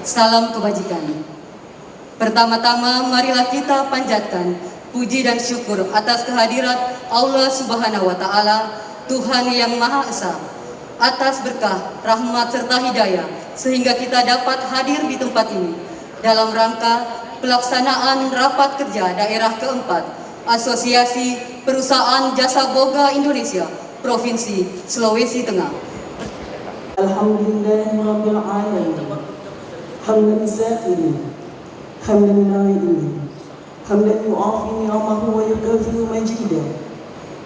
Salam kebajikan. Pertama-tama marilah kita panjatkan puji dan syukur atas kehadirat Allah Subhanahu wa Ta'ala, Tuhan yang Maha Esa, atas berkah, rahmat serta hidayah sehingga kita dapat hadir di tempat ini dalam rangka pelaksanaan rapat kerja daerah keempat Asosiasi Perusahaan Jasa Boga Indonesia Provinsi Sulawesi Tengah. Alhamdulillahirabbil alamin. Hamdan sa'ili, hamdan na'ili, hamdan yu'afi ni'amahu wa yukafi'u majidah.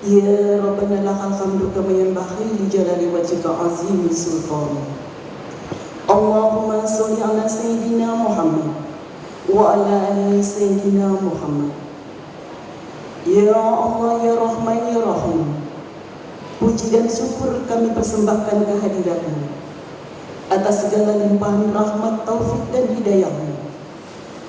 Ya Rabbana lakal hamdu kama yanbaghi li jalali wajhika azimi sultan. Allahumma sholli ala sayyidina Muhammad wa ala ali sayyidina Muhammad. Ya Allah, ya Rahman, ya Rahim, puji dan syukur kami persembahkan kehadiratmu atas segala limpahan rahmat, taufik dan hidayahmu.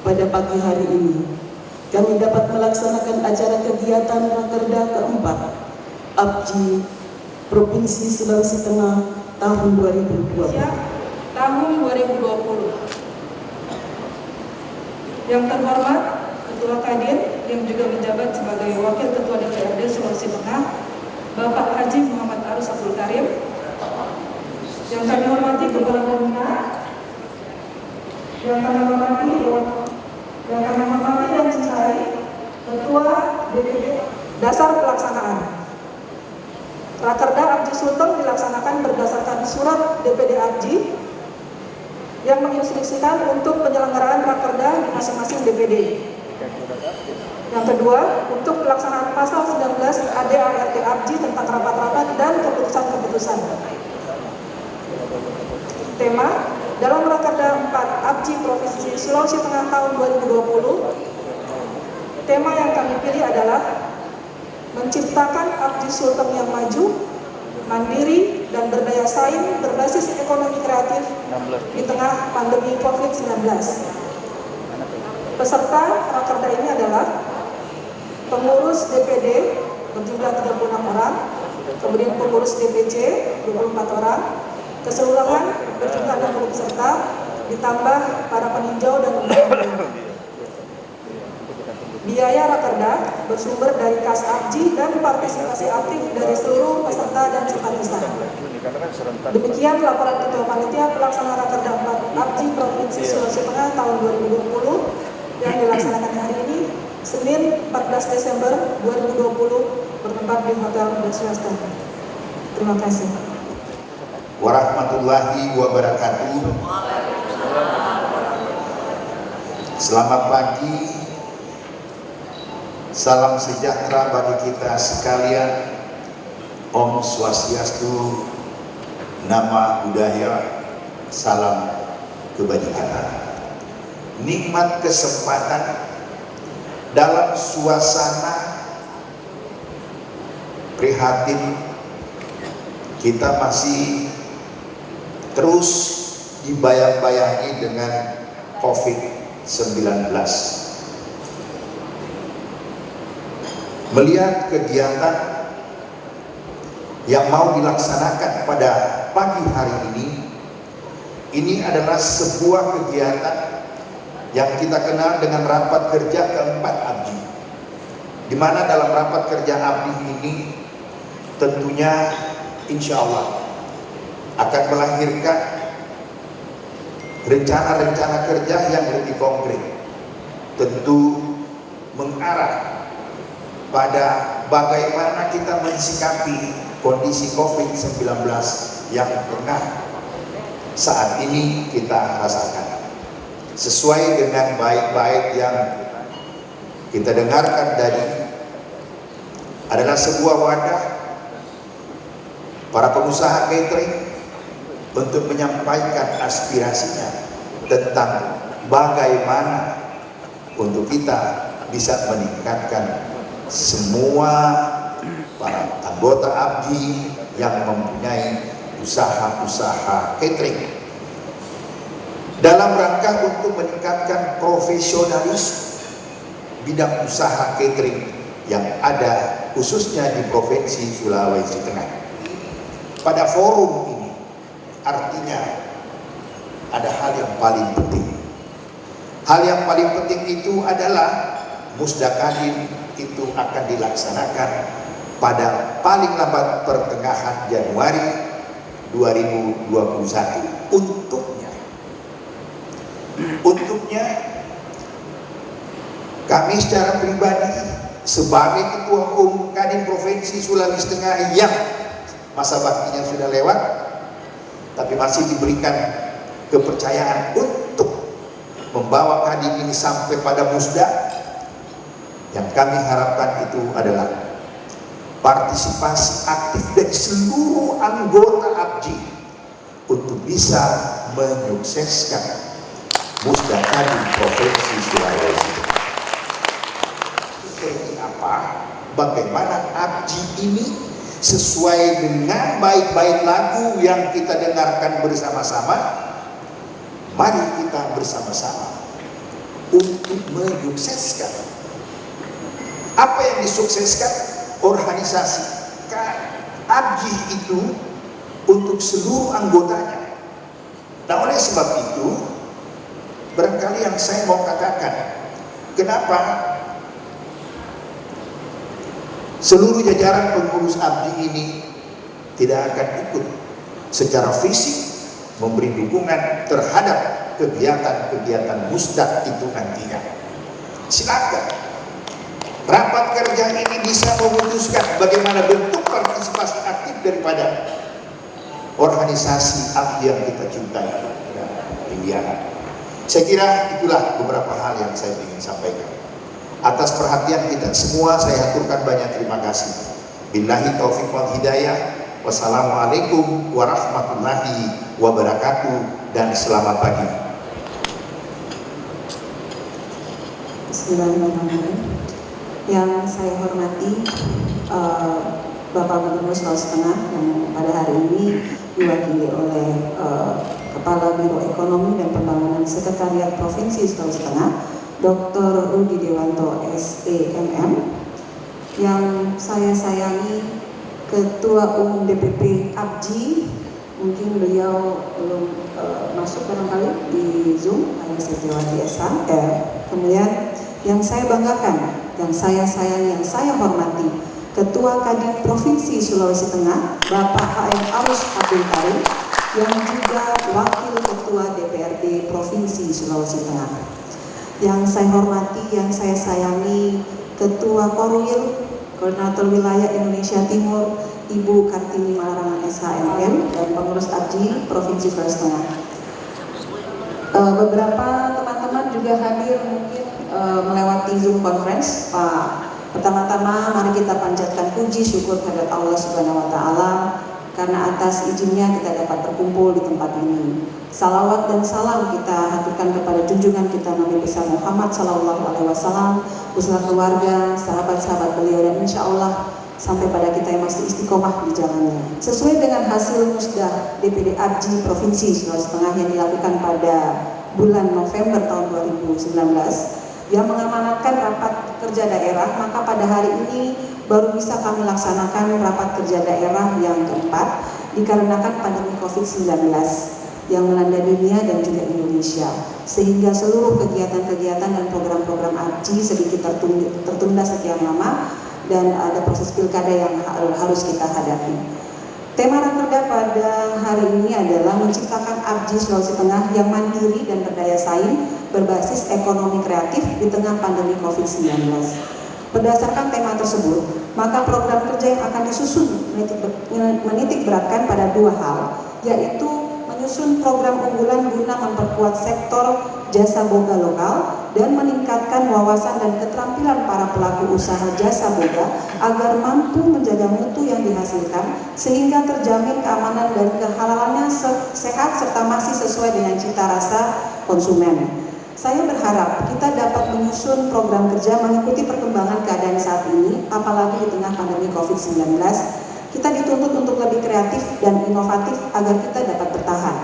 Pada pagi hari ini kami dapat melaksanakan acara kegiatan Rakerda keempat APJI Provinsi Sulawesi Tengah tahun 2020. Tahun 2020. Yang terhormat Ketua Kadin yang juga menjabat sebagai Wakil Ketua DPRD Sulawesi Tengah, Bapak Haji Muhammad Arus Abdul Karim. Yang kami hormati Kepala Pembina, yang kami hormati dan cintai Ketua DPD. Dasar pelaksanaan Rakerda APJI Sulteng dilaksanakan berdasarkan surat DPD APJI yang menginstruksikan untuk penyelenggaraan Rakerda di masing-masing DPD. Yang kedua, untuk pelaksanaan pasal 19 AD/ART APJI tentang rapat-rapat dan keputusan-keputusan. Tema dalam Rakerda 4 APJI Provinsi Sulawesi Tengah tahun 2020, tema yang kami pilih adalah menciptakan APJI Sulteng yang maju, mandiri, dan berdaya saing berbasis ekonomi kreatif di tengah pandemi COVID-19. Peserta Rakerda ini adalah pengurus DPD berjumlah 36 orang, kemudian pengurus DPC 24 orang, keseluruhan berjumlah 60 peserta, ditambah para peninjau dan undangan. Biaya Rakerda bersumber dari kas APJI dan partisipasi aktif dari seluruh peserta dan simpatisan. Demikian laporan Ketua Panitia Pelaksana Rakerda 4 APJI Provinsi Sulawesi Tengah tahun 2020 yang dilaksanakan hari ini, Senin 14 Desember 2020, bertempat di Hotel Daswasta. Terima kasih. Warahmatullahi wabarakatuh. Selamat pagi, salam sejahtera bagi kita sekalian. Om Swastiastu, Nama Budaya, salam kebajikan. Nikmat kesempatan dalam suasana prihatin, kita masih terus dibayang-bayangi dengan COVID-19. Melihat kegiatan yang mau dilaksanakan pada pagi hari ini adalah sebuah kegiatan yang kita kenal dengan rapat kerja keempat APJI, di mana dalam rapat kerja APJI ini tentunya insya Allah akan melahirkan rencana-rencana kerja yang lebih konkret, tentu mengarah pada bagaimana kita mensikapi kondisi COVID-19 yang tengah saat ini kita rasakan. Sesuai dengan baik-baik yang kita dengarkan tadi, adalah sebuah wadah para pengusaha catering untuk menyampaikan aspirasinya tentang bagaimana untuk kita bisa meningkatkan semua para anggota APJI yang mempunyai usaha-usaha catering dalam rangka untuk meningkatkan profesionalisme bidang usaha catering yang ada khususnya di Provinsi Sulawesi Tengah. Pada forum ini artinya ada hal yang paling penting, Hal yang paling penting itu adalah Musda Kadin itu akan dilaksanakan pada paling lambat pertengahan Januari 2021. Untuknya kami secara pribadi sebagai Ketua Umum Kadin Provinsi Sulawesi Tengah yang masa baktinya sudah lewat, tapi masih diberikan kepercayaan untuk membawa Kadin ini sampai pada Musda. Yang kami harapkan itu adalah partisipasi aktif dari seluruh anggota ABJI untuk bisa menyukseskan Musda Kadin Provinsi Sulawesi. Seperti apa? Bagaimana ABJI ini sesuai dengan baik-baik lagu yang kita dengarkan bersama-sama. Mari kita bersama-sama untuk menyukseskan. Apa yang disukseskan? Organisasi ABJI itu untuk seluruh anggotanya. Nah, oleh sebab itu barangkali yang saya mau katakan, kenapa seluruh jajaran pengurus ABJI ini tidak akan ikut secara fisik memberi dukungan terhadap kegiatan-kegiatan Musda itu nantinya. Silakan. Rapat kerja ini bisa memutuskan bagaimana bentuk partisipasi aktif daripada organisasi ABJI yang kita cintai. Saya kira itulah beberapa hal yang saya ingin sampaikan. Atas perhatian kita semua saya haturkan banyak terima kasih. Billahi taufiq wal hidayah. Wassalamualaikum warahmatullahi wabarakatuh dan selamat pagi. Bismillahirrahmanirrahim. Yang saya hormati Bapak Gubernur Sulawesi Tengah yang pada hari ini diwakili oleh Kepala Biro Ekonomi dan Pembangunan Sekretariat Provinsi Sulawesi Tengah, Dr. Rudi Dewanto SEMM, yang saya sayangi Ketua Umum DPP ABJI, mungkin beliau belum masuk barangkali di Zoom, hanya Setiawati SH. Kemudian yang saya banggakan, yang saya sayangi, yang saya hormati, Ketua Kadin Provinsi Sulawesi Tengah, Bapak HM Arus Abdul Karim, yang juga Wakil Ketua DPRD Provinsi Sulawesi Tengah. Yang saya hormati, yang saya sayangi, Ketua Korwil, Koordinator Wilayah Indonesia Timur, Ibu Kartini Malarangan SHMM, dan pengurus ABJI Provinsi Sulawesi Tengah. Beberapa teman-teman juga hadir mungkin melewati Zoom Conference. Pak, pertama-tama mari kita panjatkan puji syukur kepada Allah Subhanahu wa Ta'ala karena atas izinnya kita dapat berkumpul di tempat ini. Salawat dan salam kita haturkan kepada junjungan kita Nabi besar Muhammad Sallallahu Alaihi Wasallam, beserta keluarga, sahabat-sahabat beliau, dan insya Allah sampai pada kita yang masih istiqomah di jalannya. Sesuai dengan hasil Musda DPD ABJI Provinsi Sulawesi Tengah yang dilakukan pada bulan November tahun 2019, yang mengamanatkan rapat kerja daerah, maka pada hari ini baru bisa kami laksanakan rapat kerja daerah yang keempat dikarenakan pandemi COVID-19 yang melanda dunia dan juga Indonesia, sehingga seluruh kegiatan-kegiatan dan program-program ABJI sedikit tertunda sekian lama dan ada proses pilkada yang harus kita hadapi. Tema rakerda pada hari ini adalah menciptakan ABJI Sulawesi Tengah yang mandiri dan berdaya saing berbasis ekonomi kreatif di tengah pandemi COVID-19. Berdasarkan tema tersebut, maka program kerja yang akan disusun menitik beratkan pada dua hal, yaitu menyusun program unggulan guna memperkuat sektor jasa boga lokal dan meningkatkan wawasan dan keterampilan para pelaku usaha jasa boga agar mampu menjaga mutu yang dihasilkan sehingga terjamin keamanan dan kehalalannya sehat serta masih sesuai dengan cita rasa konsumen. Saya berharap kita dapat menyusun program kerja mengikuti perkembangan keadaan saat ini, apalagi di tengah pandemi COVID-19. Kita dituntut untuk lebih kreatif dan inovatif agar kita dapat bertahan.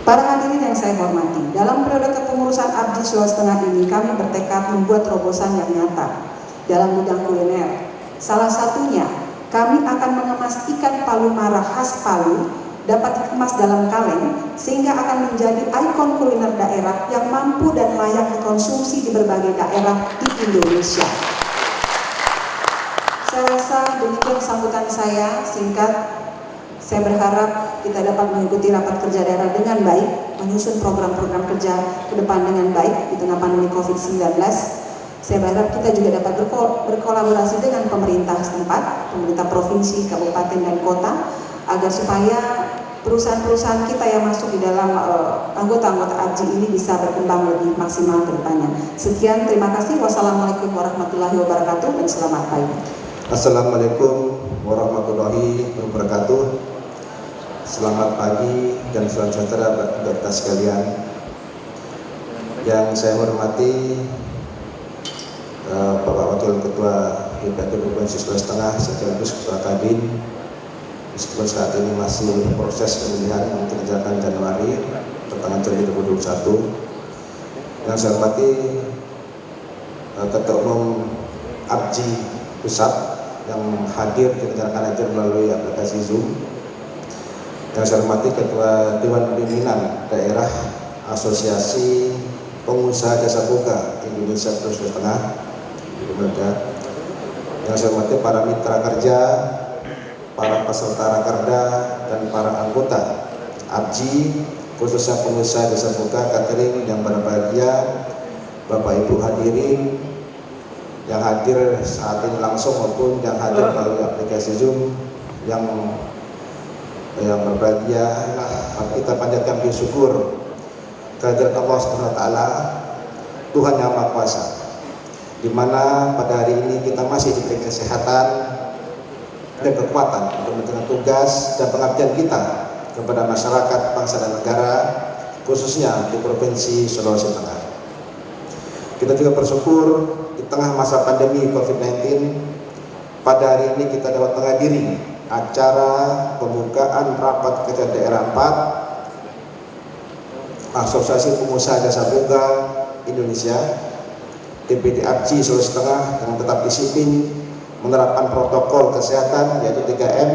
Para hadirin yang saya hormati, dalam periode kepengurusan ABJI Sulawesi Tengah ini kami bertekad membuat terobosan yang nyata dalam bidang kuliner. Salah satunya, kami akan mengemas ikan palu marah khas Palu dapat dikemas dalam kaleng sehingga akan menjadi ikon kuliner daerah yang mampu dan layak dikonsumsi di berbagai daerah di Indonesia. Saya rasa demikian sambutan saya singkat. Saya berharap kita dapat mengikuti rapat kerja daerah dengan baik, menyusun program-program kerja ke depan dengan baik di tengah pandemi COVID-19. Saya berharap kita juga dapat berkolaborasi dengan pemerintah setempat, pemerintah provinsi, kabupaten, dan kota, agar supaya perusahaan-perusahaan kita yang masuk di dalam anggota-anggota ABJI ini bisa berkembang lebih maksimal ke depannya. Sekian, terima kasih. Wassalamualaikum warahmatullahi wabarakatuh dan selamat pagi. Assalamualaikum warahmatullahi wabarakatuh. Selamat pagi dan salam sejahtera bagi kita sekalian. Yang saya hormati Bapak Wakil Ketua DPRD Provinsi Sulawesi Tengah sekaligus Ketua Kadin, meskipun saat ini masih proses pemilihan yang dikerjakan Januari pertengahan Januari 2021. Yang saya hormati Ketua Umum ABJI Pusat yang hadir direncanakan hadir melalui aplikasi Zoom. Yang saya hormati Ketua Dewan Pimpinan Daerah Asosiasi Pengusaha Jasa Boga Indonesia Sulawesi Tengah. Yang saya hormati para mitra kerja, para peserta rakerda, dan para anggota ABJI, khususnya pengusaha jasa boga catering yang berbahagia, Bapak Ibu hadirin yang hadir saat ini langsung maupun yang hadir melalui aplikasi Zoom, yang berbahagia, kita panjatkan bersyukur kehadirat Allah Subhanahu wa taala, Tuhan yang Maha Kuasa, di mana pada hari ini kita masih diberi kesehatan dan kekuatan untuk menjalankan tugas dan pengabdian kita kepada masyarakat, bangsa dan negara, khususnya di Provinsi Sulawesi Tengah. Kita juga bersyukur di tengah masa pandemi COVID-19, pada hari ini kita dapat menghadiri acara pembukaan rapat kerja daerah 4 Asosiasi Pengusaha Jasa Boga Indonesia DPD ABJI Sulawesi Tengah yang tetap disiplin menerapkan protokol kesehatan yaitu 3M,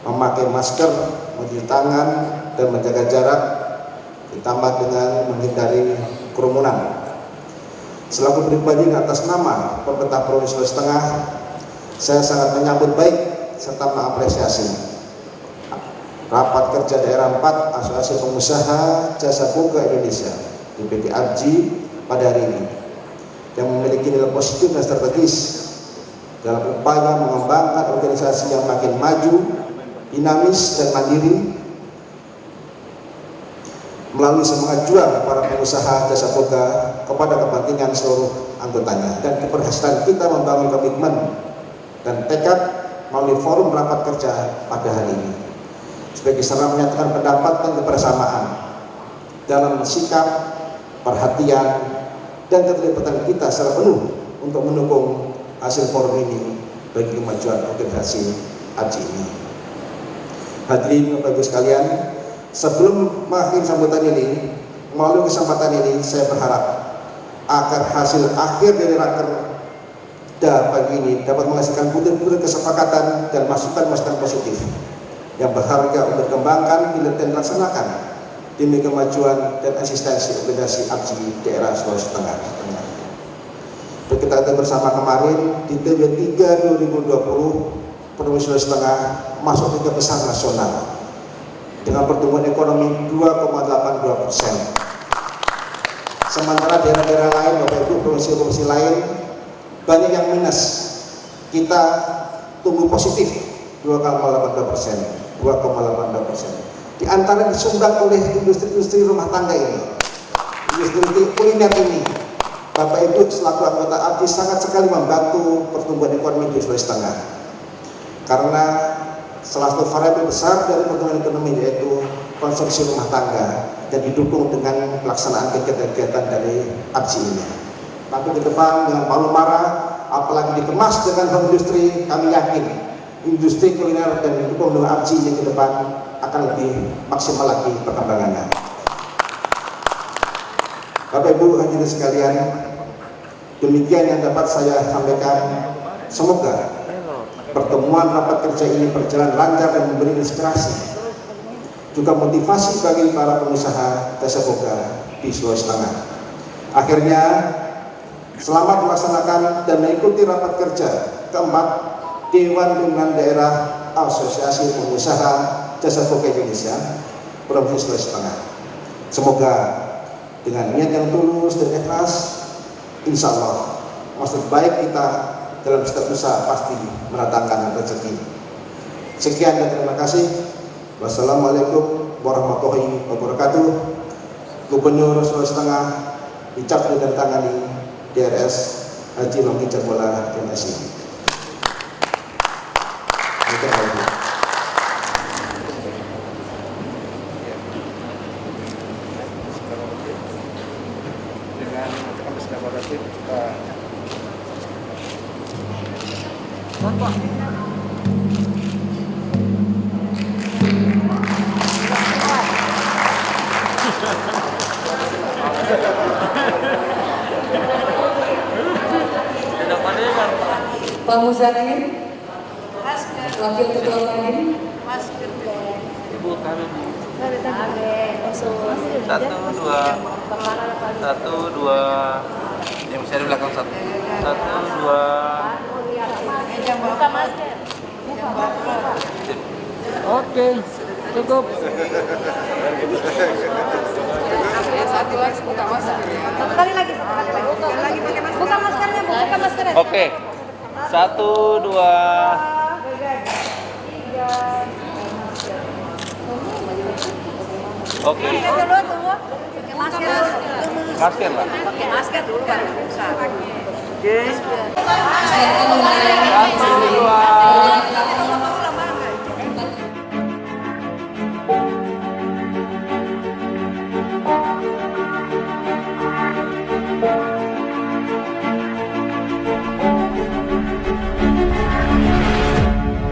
memakai masker, mencuci tangan, dan menjaga jarak, ditambah dengan menghindari kerumunan. Selaku pribadi atas nama pemerintah Provinsi Sulawesi Tengah, saya sangat menyambut baik serta mengapresiasi rapat kerja daerah 4 Asosiasi Pengusaha Jasa Boga Indonesia DPD ABJI pada hari ini, yang memiliki nilai positif dan strategis dalam upaya mengembangkan organisasi yang makin maju, dinamis, dan mandiri melalui semangat juang para pengusaha jasa boga kepada kepentingan seluruh anggotanya, dan keberhasilan kita membangun komitmen dan tekad melalui forum rapat kerja pada hari ini sebagai sarana menyatakan pendapat dan kebersamaan dalam sikap, perhatian, dan keterlibatan kita secara penuh untuk mendukung hasil forum ini bagi kemajuan organisasi ABJI ini. Hadirin Bapak Ibu sekalian, sebelum mengakhiri sambutan ini, melalui kesempatan ini saya berharap agar hasil akhir dari rakerda pagi ini dapat menghasilkan butir-butir kesepakatan dan masukan-masukan positif yang berharga untuk dikembangkan, dan dilaksanakan demi kemajuan dan eksistensi organisasi ABJI daerah Sulawesi Tengah. Kita bersama kemarin di TB3 2020 Provinsi Sulawesi Tengah masuk 3 besar nasional dengan pertumbuhan ekonomi 2,82%. Sementara daerah-daerah lain, Bapak Ibu, provinsi-provinsi lain banyak yang minus. Kita tumbuh positif 2,82%. Di antara disumbang oleh industri-industri rumah tangga ini, industri kuliner ini, Bapak Ibu selaku anggota ABJI sangat sekali membantu pertumbuhan ekonomi di Sulawesi Tengah. Karena salah satu variabel besar dari pertumbuhan ekonomi yaitu konsumsi rumah tangga dan didukung dengan pelaksanaan kegiatan-kegiatan dari ABJI ini. Tapi ke depan dengan palu mara, apalagi dikemas dengan home industry, kami yakin industri kuliner dan didukung dengan ABJI ini ke depan akan lebih maksimal lagi perkembangannya. Bapak Ibu hadirin sekalian, demikian yang dapat saya sampaikan. Semoga pertemuan rapat kerja ini berjalan lancar dan memberi inspirasi juga motivasi bagi para pengusaha jasa boga di Sulawesi Tengah. Akhirnya, selamat melaksanakan dan mengikuti rapat kerja keempat Dewan Pimpinan Daerah Asosiasi Pengusaha Jasa Boga Indonesia Provinsi Sulawesi Tengah. Semoga dengan niat yang tulus dan ikhlas, insya Allah maksud baik kita dalam setiap usaha pasti mendatangkan rezeki. Sekian dan terima kasih. Wassalamualaikum warahmatullahi wabarakatuh. Gubernur Sulawesi Tengah dicap dan tangani DRS Haji Longki Jabola MSI. Pak Muzakir, Wakil Ketua Kadin, satu dua yang bisa di belakang satu dua Buka masker. oke cukup Satu lagi buka masker. Satu kali lagi. Buka maskernya, buka maskernya. oke satu dua oke Dulu tunggu. Pakai masker. masker lah Pakai masker dulu baru buka. oke silakan melayani.